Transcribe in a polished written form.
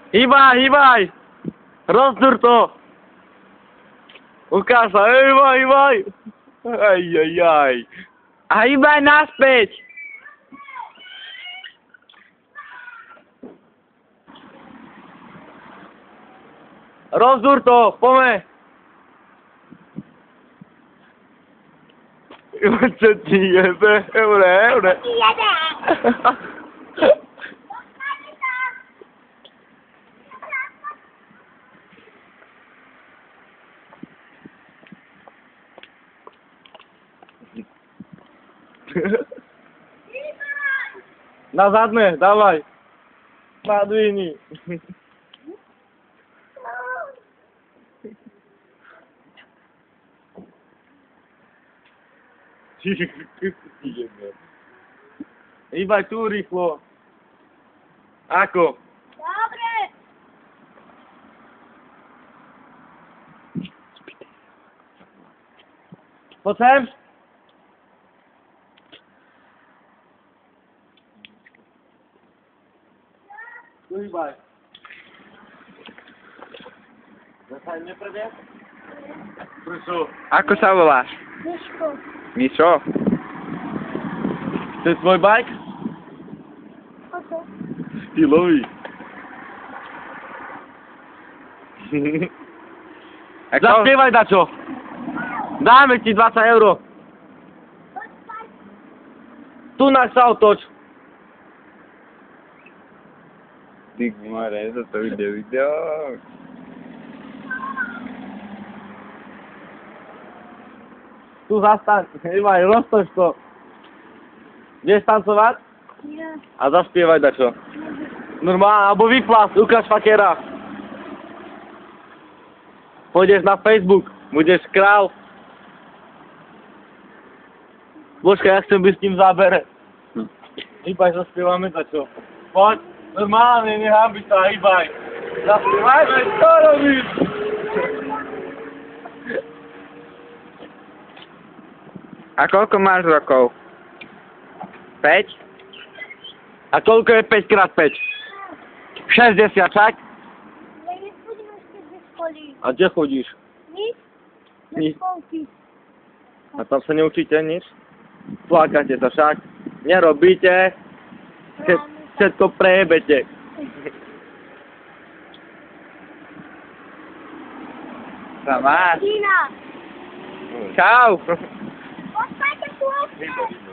Hýbaj, hýbaj! Rozdúr to! Ukáž sa, hýbaj, hýbaj! Ajajaj! A hýbaj naspäť! Rozdúr to, poďme! Čo ti jebe? Eure. Ti jebe! Na zadné, dávaj. Nadvihni. Hýbaj tu rýchlo. Ako? Dobre! Poď sem. Tu hýbaj. Zachaj mne prebieh? Prečo? Ako sa voláš? Miško. Mišo? To je tvoj bajk? Oto. Stylový. Ako? Zaspievaj dačo. Dáme ti 20 €. Tu nás sa otoč. Ty more, to video. Tu zastaň. Hýbaj, roztoč to. Vieš tancovať? Ja. A zaspievaj dačo. Normálne, alebo vyplás, ukáž fakera. Pôjdeš na Facebook, budeš král. Počkaj, ja chcem byť s tým zábere. Hýbaj, zaspievame dačo. Poď, normálne, nehábi sa, hýbaj. Zaspievaj, čo robíš? A koľko máš rokov? 5? A koľko je 5 x 5? 60, však? Ja nechodím ešte ze školy. A kde chodíš? Nič? Do Nič. školky. A tam sa neučíte nič? Plakáte sa však? Nerobíte? Všetko prejebete. Sa máš? Dina. Čau! Ostaňte tu, ostaňte.